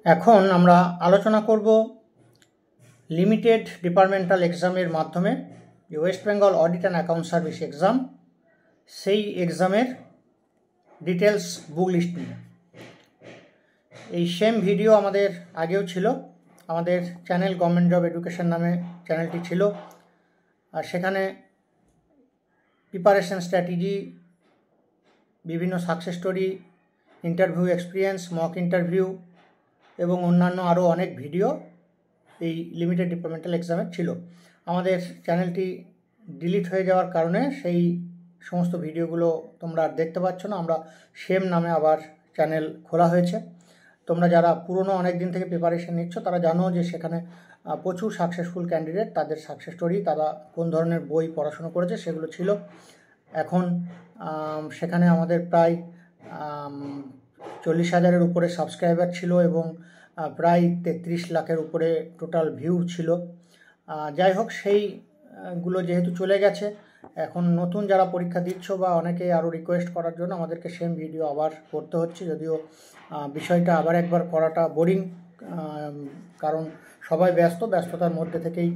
এখন আমরা আলোচনা করব লিমিটেড ডিপার্টমেন্টাল এক্সামের মাধ্যমে যে West Bengal audit and account service exam, সেই এক্সামের ডিটেলস বুক লিস্ট নিয়ে। এই সেম ভিডিও আমাদের আগেও ছিল, আমাদের চ্যানেল গভর্নমেন্ট জব এডুকেশন নামে চ্যানেলটি ছিল, আর সেখানে প্রিপারেশন স্ট্র্যাটেজি, বিভিন্ন success story, interview experience, mock interview এবং অন্যান্য আরও অনেক ভিডিও এই লিমিটেড ডিপার্টমেন্টাল এক্সামের ছিল। আমাদের চ্যানেলটি ডিলিট হয়ে যাওয়ার কারণে সেই সমস্ত ভিডিওগুলো তোমরা আর দেখতে পাচ্ছ না। আমরা সেম নামে আবার চ্যানেল খোলা হয়েছে। তোমরা যারা পুরনো অনেক দিন থেকে প্রিপারেশন নিচ্ছ তারা জানো যে সেখানে প্রচুর সাকসেসফুল ক্যান্ডিডেট, তাদের সাকসেস স্টোরি, তারা কোন ধরনের বই পড়াশুনো করেছে সেগুলো ছিল। এখন সেখানে আমাদের প্রায় 40,000-এর উপরে সাবস্ক্রাইবার ছিল এবং প্রায় 33 লাখের উপরে টোটাল ভিউ ছিল। যাই হোক, সেইগুলো যেহেতু চলে গেছে, এখন নতুন যারা পরীক্ষা দিচ্ছ বা অনেকে আরও রিকোয়েস্ট করার জন্য আমাদেরকে সেম ভিডিও আবার করতে হচ্ছে, যদিও বিষয়টা আবার একবার করাটা বোরিং, কারণ সবাই ব্যস্ততার মধ্যে থেকেই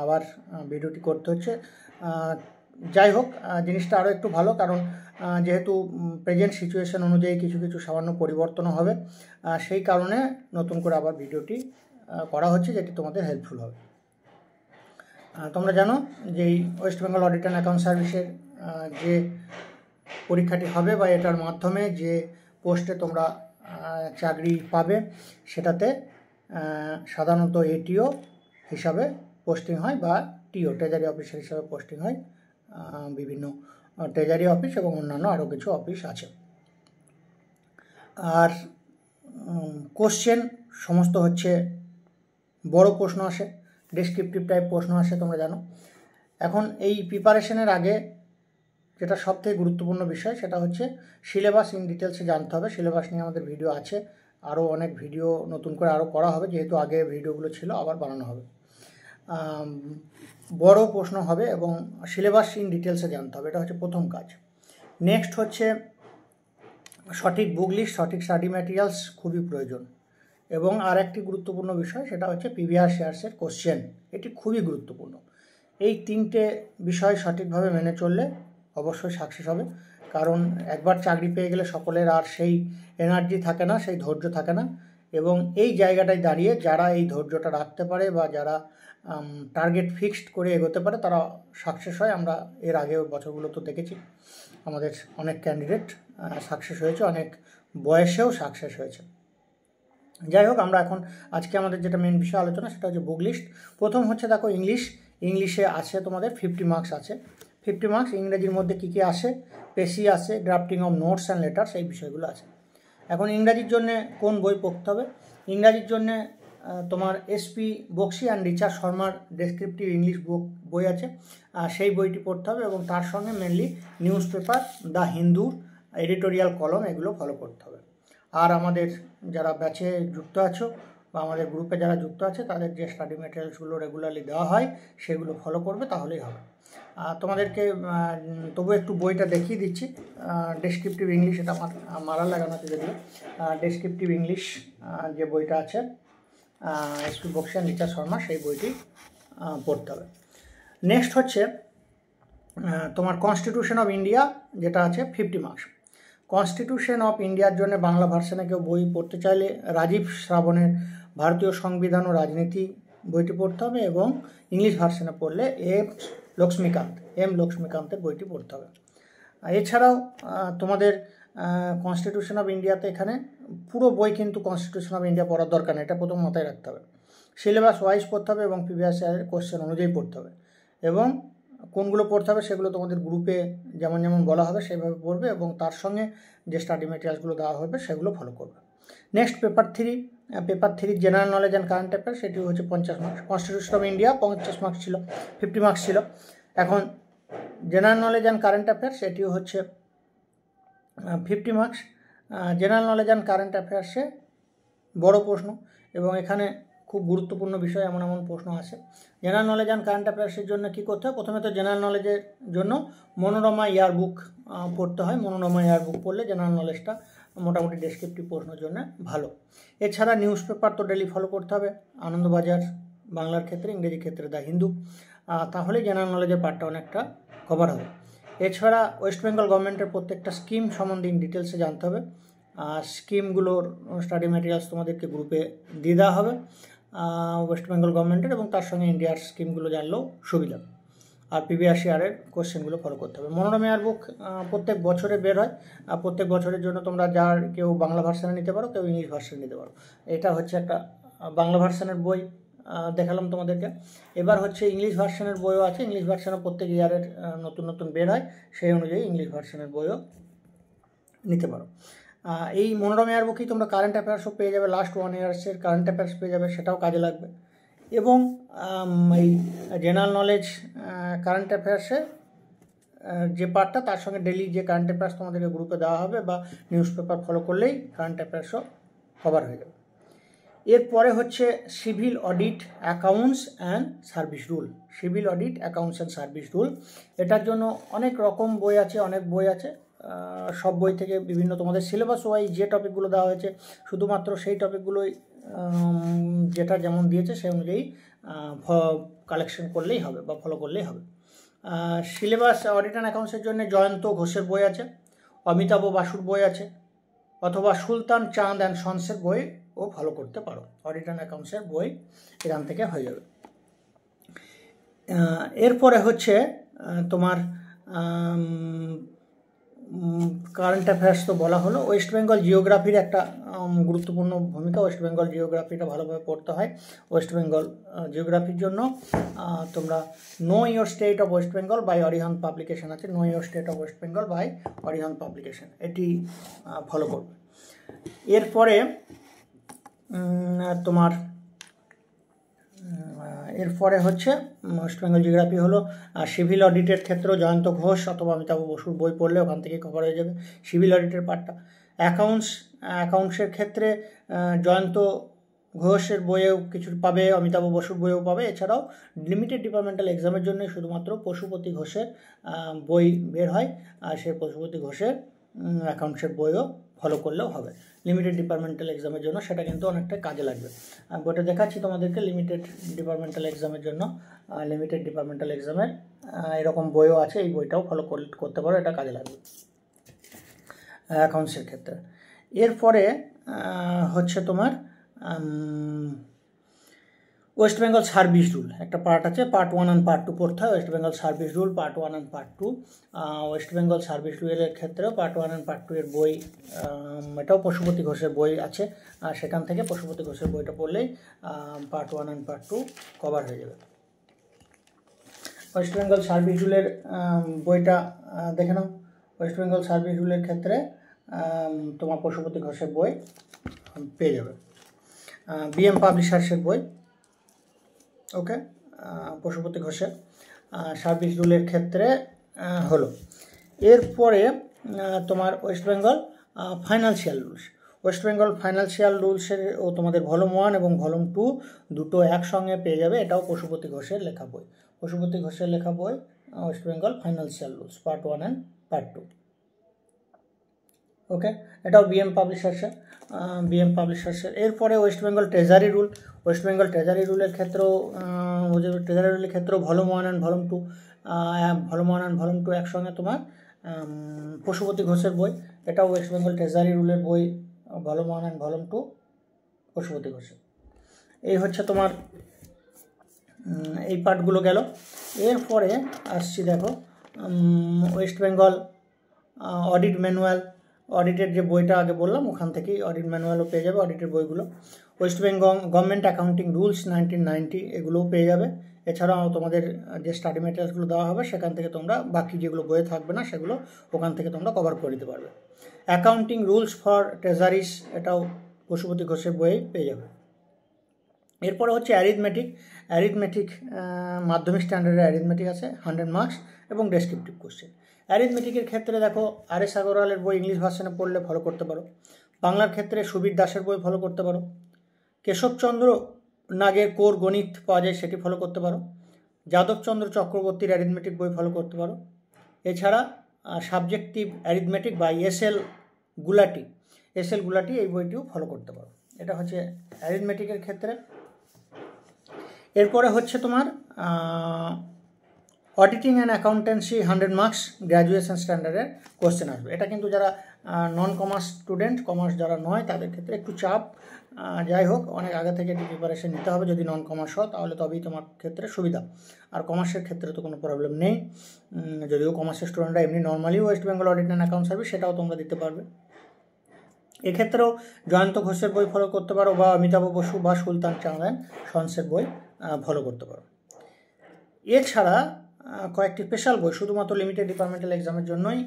আবার ভিডিওটি করতে হচ্ছে। যাই হোক, জিনিসটা আরও একটু ভালো, কারণ যেহেতু প্রেজেন্ট সিচুয়েশন অনুযায়ী কিছু কিছু সামান্য পরিবর্তনও হবে, সেই কারণে নতুন করে আবার ভিডিওটি করা হচ্ছে, যেটি তোমাদের হেল্পফুল হবে। তোমরা জানো যে এই West Bengal audit and account সার্ভিসের যে পরীক্ষাটি হবে বা এটার মাধ্যমে যে পোস্টে তোমরা চাকরি পাবে, সেটাতে সাধারণত এটিও হিসাবে পোস্টিং হয় বা টিও ট্রেজারি অফিসার হিসাবে পোস্টিং হয়। বিভিন্ন ট্রেজারি অফিস এবং অন্যান্য আরও কিছু অফিস আছে। আর কোশ্চেন সমস্ত হচ্ছে বড় প্রশ্ন আসে, ডেসক্রিপটিভ টাইপ প্রশ্ন আসে, তোমরা জানো। এখন এই প্রিপারেশনের আগে যেটা সবথেকে গুরুত্বপূর্ণ বিষয়, সেটা হচ্ছে সিলেবাস ইন ডিটেলসে জানতে হবে। সিলেবাস নিয়ে আমাদের ভিডিও আছে, আরও অনেক ভিডিও নতুন করে আরও করা হবে, যেহেতু আগে ভিডিওগুলো ছিল আবার বানানো হবে। বড় প্রশ্ন হবে এবং সিলেবাস ইন ডিটেলসে জানতে হবে, এটা হচ্ছে প্রথম কাজ। নেক্সট হচ্ছে সঠিক বুক লিস্ট, সঠিক স্টাডি ম্যাটেরিয়ালস খুবই প্রয়োজন। এবং আর একটি গুরুত্বপূর্ণ বিষয়, সেটা হচ্ছে প্রিভিয়াস ইয়ার্সের কোশ্চেন, এটি খুবই গুরুত্বপূর্ণ। এই তিনটে বিষয় সঠিকভাবে মেনে চললে অবশ্যই সাকসেস হবে, কারণ একবার চাকরি পেয়ে গেলে সকলের আর সেই এনার্জি থাকে না, সেই ধৈর্য থাকে না। এবং এই জায়গাটায় দাঁড়িয়ে যারা এই ধৈর্যটা রাখতে পারে বা যারা টার্গেট ফিক্সড করে এগোতে পারে, তারা সাকসেস হয়। আমরা এর আগেও বছরগুলো তো দেখেছি, আমাদের অনেক ক্যান্ডিডেট সাকসেস হয়েছে, অনেক বয়সেও সাকসেস হয়েছে। যাই হোক, আমরা এখন আজকে আমাদের যেটা মেন বিষয় আলোচনা, সেটা হচ্ছে বুক লিস্ট। প্রথম হচ্ছে দেখো ইংলিশে আছে তোমাদের 50 মার্কস আছে। 50 মার্কস। ইংরেজির মধ্যে কী কী আসে? পেসি আছে, drafting of notes and letters, এই বিষয়গুলো আছে। এখন ইংরাজির জন্যে কোন বই পড়তে হবে? ইংরাজির জন্যে তোমার এসপি বক্সি অ্যান্ড রিচার্ড শর্মার ডেসক্রিপটিভ ইংলিশ বই আছে, সেই বইটি পড়তে হবে এবং তার সঙ্গে মেনলি নিউজ পেপার দ্য হিন্দুর এডিটোরিয়াল কলম, এগুলো ফলো করতে হবে। আর আমাদের যারা ব্যাচে যুক্ত আছো বা আমাদের গ্রুপে যারা যুক্ত আছে, তাদের যে স্টাডি ম্যাটেরিয়ালসগুলো রেগুলারলি দেওয়া হয় সেগুলো ফলো করবে, তাহলেই হবে। তোমাদেরকে তবু একটু বইটা দেখিয়ে দিচ্ছি। ডেসক্রিপটিভ ইংলিশ, এটা মারা লাগানো আছে যেগুলো, ডেসক্রিপটিভ ইংলিশ যে বইটা আছে S P Bakshi and Richard Sharma, সেই বইটি পড়তে হবে। নেক্সট হচ্ছে তোমার কনস্টিটিউশন অফ ইন্ডিয়া, যেটা আছে 50 মার্কস। কনস্টিটিউশন অফ ইন্ডিয়ার জন্য বাংলা ভার্সনে কেউ বই পড়তে চাইলে রাজীব শ্রাবণের ভারতীয় সংবিধান ও রাজনীতি বইটি পড়তে হবে, এবং ইংলিশ ভার্সনে পড়লে এম লক্ষ্মীকান্তের বইটি পড়তে হবে। এছাড়াও তোমাদের কনস্টিটিউশন অফ ইন্ডিয়াতে এখানে পুরো বই কিন্তু কনস্টিটিউশন অফ ইন্ডিয়া পড়ার দরকার নেই, এটা প্রথম মাথায় রাখতে হবে। সিলেবাস ওয়াইজ পড়তে হবে এবং প্রিভিয়াস ইয়ারের কোশ্চেন অনুযায়ী পড়তে হবে। এবং কোনগুলো পড়তে হবে সেগুলো তোমাদের গ্রুপে যেমন যেমন বলা হবে সেইভাবে পড়বে, এবং তার সঙ্গে যে স্টাডি মেটেরিয়ালসগুলো দেওয়া হবে সেগুলো ফলো করবে। Next paper 3 general knowledge and current affairs, সেটি হচ্ছে 50 marks. Constitution of India 50 marks ছিল, 50 মার্কস ছিল। এখন general knowledge and current affairs, এটিও হচ্ছে 50 marks. General knowledge and current অ্যাফেয়ার্সে বড় প্রশ্ন, এবং এখানে খুব গুরুত্বপূর্ণ বিষয়, এমন প্রশ্ন আসে। জেনারেল নলেজ অ্যান্ড কারেন্ট অ্যাফেয়ার্সের জন্য কী করতে হয়? প্রথমে তো জেনারেল নলেজের জন্য মনোরমা ইয়ার বুক পড়তে হয়। মনোরমা ইয়ার বুক পড়লে জেনারেল নলেজটা মোটামুটি ডেসক্রিপটিভ প্রশ্নের জন্য ভালো। এছাড়া নিউজ পেপার তো ডেলি ফলো করতে হবে, আনন্দবাজার বাংলার ক্ষেত্রে, ইংরেজি ক্ষেত্রে দ্য হিন্দু, তাহলে জেনারেল নলেজের পার্টটা অনেকটা কভার হবে। এছাড়া ওয়েস্ট বেঙ্গল গভর্নমেন্টের প্রত্যেকটা স্কিম সম্বন্ধে ডিটেলসে জানতে হবে। স্কিমগুলোর স্টাডি ম্যাটেরিয়ালস তোমাদেরকে গ্রুপে দিয়ে দেওয়া হবে ওয়েস্ট বেঙ্গল গভর্নমেন্টের, এবং তার সঙ্গে ইন্ডিয়ার স্কিমগুলো জানলেও সুবিধা। আর প্রিভিয়াস ইয়ারের কোশ্চেনগুলো ফলো করতে হবে। মনোরমা এয়ার বুক প্রত্যেক বছরে বের হয়, প্রত্যেক বছরের জন্য তোমরা যার কেউ বাংলা ভার্সানে নিতে পারো, কেউ ইংলিশ ভার্সানে নিতে পারো। এটা হচ্ছে একটা বাংলা ভার্সানের বই দেখালাম তোমাদেরকে। এবার হচ্ছে ইংলিশ ভার্সানের বইও আছে, ইংলিশ ভার্সানও প্রত্যেক ইয়ারের নতুন নতুন বের হয়, সেই অনুযায়ী ইংলিশ ভার্সানের বইও নিতে পারো। এই মনোরমা এয়ার বুকেই তোমরা কারেন্ট অ্যাফেয়ার্সও পেয়ে যাবে, লাস্ট 1 ইয়ার্সের কারেন্ট অ্যাফেয়ার্স পেয়ে যাবে, সেটাও কাজে লাগবে। এবং এই জেনারেল নলেজ কারেন্ট অ্যাফেয়ার্সে যে পার্টটা, তার সঙ্গে ডেলি যে কারেন্ট অ্যাফেয়ার্স তোমাদেরকে গ্রুপে দেওয়া হবে বা নিউজ পেপার ফলো করলেই কারেন্ট অ্যাফেয়ার্সও কভার হয়ে যাবে। এরপরে হচ্ছে civil audit accounts and service rule. Civil audit accounts and service rule, এটার জন্য অনেক রকম বই আছে, অনেক বই আছে। সব বই থেকে বিভিন্ন তোমাদের সিলেবাস ওয়াইজ যে টপিকগুলো দেওয়া হয়েছে, শুধুমাত্র সেই টপিকগুলোই যেটা যেমন দিয়েছে সেই অনুযায়ী কালেকশন করলেই হবে বা ফলো করলেই হবে। সিলেবাস অডিট অ্যান্ড অ্যাকাউন্টসের জন্য জয়ন্ত ঘোষের বই আছে, অমিতাভ বাসুর বই আছে, অথবা সুলতান চাঁদ অ্যান্ড সন্সের বইও ফলো করতে পারো। অডিট অ্যান্ড অ্যাকাউন্টসের বই এখান থেকে হয়ে যাবে। এরপরে হচ্ছে তোমার কারেন্ট অ্যাফেয়ার্স তো বলা হলো। ওয়েস্ট বেঙ্গল জিওগ্রাফির একটা গুরুত্বপূর্ণ ভূমিকা, ওয়েস্ট বেঙ্গল জিওগ্রাফিটা ভালোভাবে পড়তে হয়। ওয়েস্ট বেঙ্গল জিওগ্রাফির জন্য তোমরা know your state of West Bengal by Arihant publication আছে, know your state of West Bengal by Arihant publication, এটি ফলো করবে। এরপরে তোমার এরপরে হচ্ছে ওয়েস্ট বেঙ্গল জিওগ্রাফি হলো। সিভিল অডিটের ক্ষেত্রেও জয়ন্ত ঘোষ অথবা অমিতাভ বসুর বই পড়লে ওখান থেকে কভার হয়ে যাবে সিভিল অডিটের পার্টটা। অ্যাকাউন্টসের ক্ষেত্রে জয়ন্ত ঘোষের বইয়েও কিছু পাবে, অমিতাভ বসুর বইও পাবে। এছাড়াও লিমিটেড ডিপার্টমেন্টাল এক্সামের জন্য শুধুমাত্র পশুপতি ঘোষের বই বের হয়, আর সেই পশুপতি ঘোষের অ্যাকাউন্টসের বইও ফলো করলেও হবে লিমিটেড ডিপার্টমেন্টাল এক্সামের জন্য, সেটা কিন্তু অনেকটা কাজে লাগবে। বইটা দেখাচ্ছি তোমাদেরকে লিমিটেড ডিপার্টমেন্টাল এক্সামের জন্য। লিমিটেড ডিপার্টমেন্টাল এক্সামের এরকম বইও আছে, এই বইটাও ফলো করতে পারো, এটা কাজে লাগবে অ্যাকাউন্টসের ক্ষেত্রে। এরপরে হচ্ছে তোমার ওয়েস্ট বেঙ্গল সার্ভিস রুল একটা পার্ট আছে, পার্ট 1 আর পার্ট 2 পড়তে হয়। West Bengal service rule part 1 আর পার্ট 2। ওয়েস্ট বেঙ্গল সার্ভিস রুলের ক্ষেত্রেও পার্ট 1 আর পার্ট 2 এর বই, এটাও পশুপতি ঘোষের বই আছে, আর সেখান থেকে পশুপতি ঘোষের বইটা পড়লেই পার্ট 1 আর পার্ট 2 কভার হয়ে যাবে। ওয়েস্ট বেঙ্গল সার্ভিস রুলের বইটা দেখে নাও। ওয়েস্ট বেঙ্গল সার্ভিস রুলের ক্ষেত্রে তোমার পশুপতি ঘোষের বই পেয়ে যাবে, বিএম পাবলিশার্সের বই। ওকে, পশুপতি ঘোষের সার্ভিস রুলের ক্ষেত্রে হলো। এরপরে তোমার West Bengal financial rules. West Bengal financial রুলসের ও তোমাদের ভলিউম 1 এবং ভলিউম 2 দুটো একসঙ্গে পেয়ে যাবে, এটাও পশুপতি ঘোষের লেখা বই। পশুপতি ঘোষের লেখা বই West Bengal financial rules part 1 and part 2। Okay, এটাও বিএম পাবলিশার্সের। এরপরে West Bengal treasury rule. West Bengal treasury রুলের ক্ষেত্রেও volume 1 and volume 2, volume 1 and volume 2 একসঙ্গে তোমার পশুপতি ঘোষের বই। এটাও ওয়েস্ট বেঙ্গল ট্রেজারি রুলের বই, ভলিউম 1 অ্যান্ড ভলিউম 2 পশুপতি ঘোষের। এই হচ্ছে তোমার এই পার্টগুলো গেল। এরপরে আসছি দেখো ওয়েস্ট বেঙ্গল অডিট ম্যানুয়াল। অডিটের যে বইটা আগে বললাম ওখান থেকেই অডিট ম্যানুয়ালও পেয়ে যাবে, অডিটের বইগুলো। West Bengal government accounting rules 1990 এগুলোও পেয়ে যাবে। এছাড়াও তোমাদের যে স্টাডি ম্যাটেরিয়ালসগুলো দেওয়া হবে সেখান থেকে তোমরা বাকি যেগুলো বইয়ে থাকবে না সেগুলো ওখান থেকে তোমরা কভার করে দিতে পারবে। অ্যাকাউন্টিং রুলস ফর ট্রেজারিস, এটাও পশুপতি ঘোষের বইয়ে পেয়ে যাবে। এরপরে হচ্ছে অ্যারিথমেটিক মাধ্যমিক স্ট্যান্ডার্ডের অ্যারিথমেটিক আছে 100 মার্কস এবং ডেসক্রিপটিভ কোশ্চেন। অ্যারিথমেটিকের ক্ষেত্রে দেখো আর.এস. আগরওয়ালের বই ইংলিশ ভার্সনে পড়লে ফলো করতে পারো। বাংলার ক্ষেত্রে সুবীর দাসের বই ফলো করতে পারো। কেশবচন্দ্র নাগের কোর গণিত পাওয়া যায়, সেটি ফলো করতে পারো। যাদবচন্দ্র চক্রবর্তীর অ্যারিথমেটিক বই ফলো করতে পারো। এছাড়া subjective arithmetic by S L. Gulati, S L Gulati এই বইটিও ফলো করতে পারো। এটা হচ্ছে অ্যারিথমেটিকের ক্ষেত্রে। এরপরে হচ্ছে তোমার auditing and accountancy 100 marks graduation স্ট্যান্ডার্ডের কোশ্চেন আসবে। এটা কিন্তু যারা নন কমার্স স্টুডেন্ট, কমার্স যারা নয় তাদের ক্ষেত্রে একটু চাপ, যাই হোক অনেক আগে থেকে একটু প্রিপারেশন নিতে হবে। যদি নন কমার্স হয় তাহলে তবেই তোমার ক্ষেত্রে সুবিধা, আর কমার্সের ক্ষেত্রে তো কোনো প্রবলেম নেই। যদিও কমার্সের স্টুডেন্টরা এমনি normally West Bengal audit and account service সেটাও তোমরা দিতে পারবে। এক্ষেত্রেও জয়ন্ত ঘোষের বই ফলো করতে পারো, বা অমিতাভ বসু বা সুলতান চাঁদান সন্সের বই ফলো করতে পারো। এছাড়া কয়েকটি স্পেশাল বই শুধুমাত্র লিমিটেড ডিপার্টমেন্টাল এক্সামের জন্যই,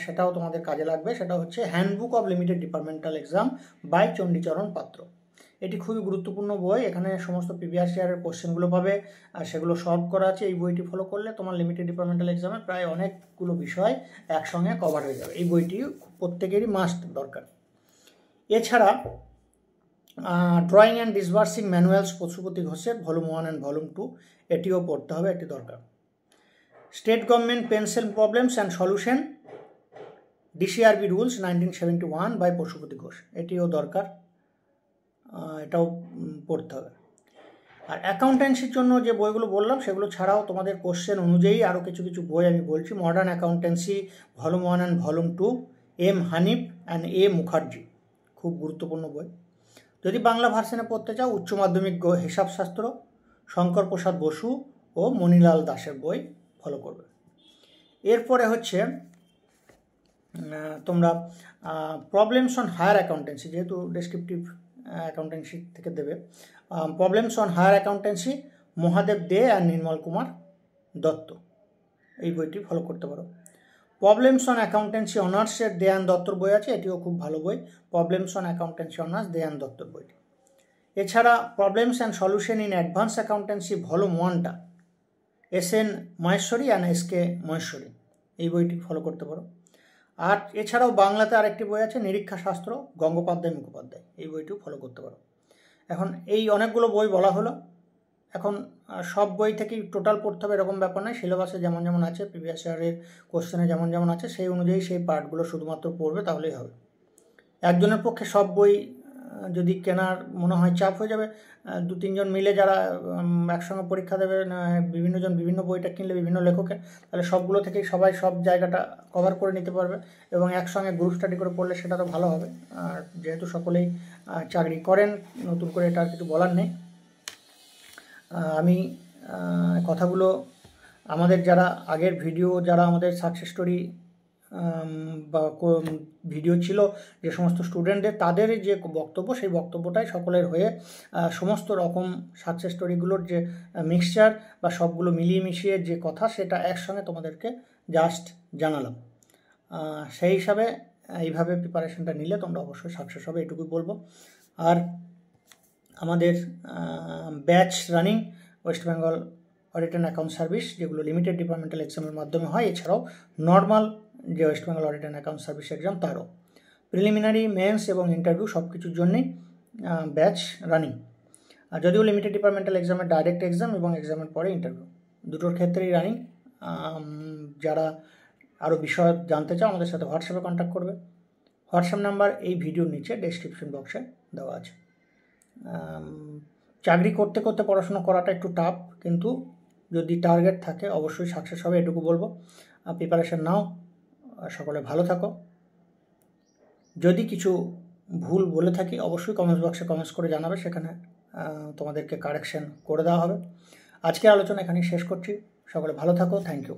সেটাও তোমাদের কাজে লাগবে। সেটা হচ্ছে handbook of limited departmental exam by Chandicharan Patra. এটি খুবই গুরুত্বপূর্ণ বই। এখানে সমস্ত প্রিভিয়াস ইয়ারের কোশ্চেনগুলো পাবে, আর সেগুলো সলভ করা আছে। এই বইটি ফলো করলে তোমার লিমিটেড ডিপার্টমেন্টাল এক্সামে প্রায় অনেকগুলো বিষয় একসঙ্গে কভার হয়ে যাবে। এই বইটি প্রত্যেকেরই মাস্ট দরকার। এছাড়া drawing and disbursing manuals Pashupati ঘোষের ভলিউম 1 অ্যান্ড ভলিউম 2 এটিও পড়তে হবে, এটি দরকার। State government pension problems and solution DCRB rules 1971 by Pashupati Ghosh, এটিও দরকার, এটাও পড়তে হবে। আর অ্যাকাউন্টেন্সির জন্য যে বইগুলো বললাম সেগুলো ছাড়াও তোমাদের কোশ্চেন অনুযায়ী আরও কিছু কিছু বই আমি বলছি। Modern accountancy volume 1 and volume 2, M Hanif and A Mukherjee, খুব গুরুত্বপূর্ণ বই। যদি বাংলা ভার্সনে পড়তে চাও উচ্চ মাধ্যমিক হিসাবশাস্ত্র শঙ্কর প্রসাদ বসু ও মণিলাল দাসের বই ফলো করবে। এরপরে হচ্ছে তোমরা প্রবলেমস অন হায়ার অ্যাকাউন্টেন্সি, যেহেতু ডেসক্রিপটিভ অ্যাকাউন্টেন্সি থেকে দেবে, problems on higher accountancy Mahadev De আর নির্মল কুমার দত্ত, এই বইটি ফলো করতে পারো। প্রবলেমস অন অ্যাকাউন্টেন্সি অনার্সের দেয়ান দত্তর বই আছে, এটিও খুব ভালো বই, প্রবলেমস অন অ্যাকাউন্টেন্সি অনার্স দেয়ান দত্তর বইটি। এছাড়া problems and solution in advance accountancy volume 1টা SN Maheshwari and SK Maheshwari, এই বইটি ফলো করতে পারো। আর এছাড়াও বাংলাতে আরেকটি বই আছে নিরীক্ষা শাস্ত্র গঙ্গোপাধ্যায় মুখোপাধ্যায়, এই বইটিও ফলো করতে পারো। এখন এই অনেকগুলো বই বলা হলো, এখন সব বই থেকেই টোটাল পড়তে হবে এরকম ব্যাপার নয়। সিলেবাসে যেমন যেমন আছে, প্রিভিয়াস ইয়ারের কোশ্চেনে যেমন যেমন আছে সেই অনুযায়ী সেই পার্টগুলো শুধুমাত্র পড়বে, তাহলেই হবে। একজনের পক্ষে সব বই যদি কেনার মনে হয় চাপ হয়ে যাবে, 2-3 জন মিলে যারা একসঙ্গে পরীক্ষা দেবে, বিভিন্ন জন বিভিন্ন বইটা কিনলে বিভিন্ন লেখকের, তাহলে সবগুলো থেকেই সবাই সব জায়গাটা কভার করে নিতে পারবে এবং একসঙ্গে গ্রুপ স্টাডি করে পড়লে সেটা তো ভালো হবে। আর যেহেতু সকলেই চাকরি করেন, নতুন করে এটা আর কিছু বলার নেই। আমি কথাগুলো আমাদের যারা আগের ভিডিও, যারা আমাদের সাকসেস স্টোরি বা ভিডিও ছিল যে সমস্ত স্টুডেন্টদের, তাদের যে বক্তব্য, সেই বক্তব্যটাই সকলের হয়ে সমস্ত রকম সাকসেস স্টোরিগুলোর যে মিক্সচার বা সবগুলো মিলিয়ে মিশিয়ে যে কথা, সেটা একসঙ্গে তোমাদেরকে জাস্ট জানালাম। সেই হিসাবে এইভাবে প্রিপারেশনটা নিলে তোমরা অবশ্যই সাকসেস হবে, এটুকুই বলবো। আর আমাদের batch running West Bengal audit and account service, যেগুলো লিমিটেড ডিপার্টমেন্টাল এক্সামের মাধ্যমে হয়, এছাড়াও নর্মাল যে West Bengal audit and account service exam, তারও প্রিলিমিনারি, মেন্স এবং ইন্টারভিউ সব কিছুর জন্যেই ব্যাচ রানিং। আর যদিও লিমিটেড ডিপার্টমেন্টাল এক্সামের ডাইরেক্ট এক্সাম এবং এক্সামের পরে ইন্টারভিউ, দুটোর ক্ষেত্রেই রানিং। যারা আরও বিষয় জানতে চাও আমাদের সাথে হোয়াটসঅ্যাপে কন্ট্যাক্ট করবে। হোয়াটসঅ্যাপ নাম্বার এই ভিডিওর নিচে ডেসক্রিপশন বক্সে দেওয়া আছে। চাকরি করতে করতে পড়াশোনা করাটা একটু টাফ, কিন্তু যদি টার্গেট থাকে অবশ্যই সাকসেস হবে, এটুকু বলবো। প্রিপারেশন নাও, সকলে ভালো থাকো। যদি কিছু ভুল বলে থাকি অবশ্যই কমেন্টস বক্সে কমেন্টস করে জানাবে, সেখানে তোমাদেরকে কারেকশন করে দেওয়া হবে। আজকের আলোচনা এখানেই শেষ করছি। সকলে ভালো থাকো, থ্যাংক ইউ।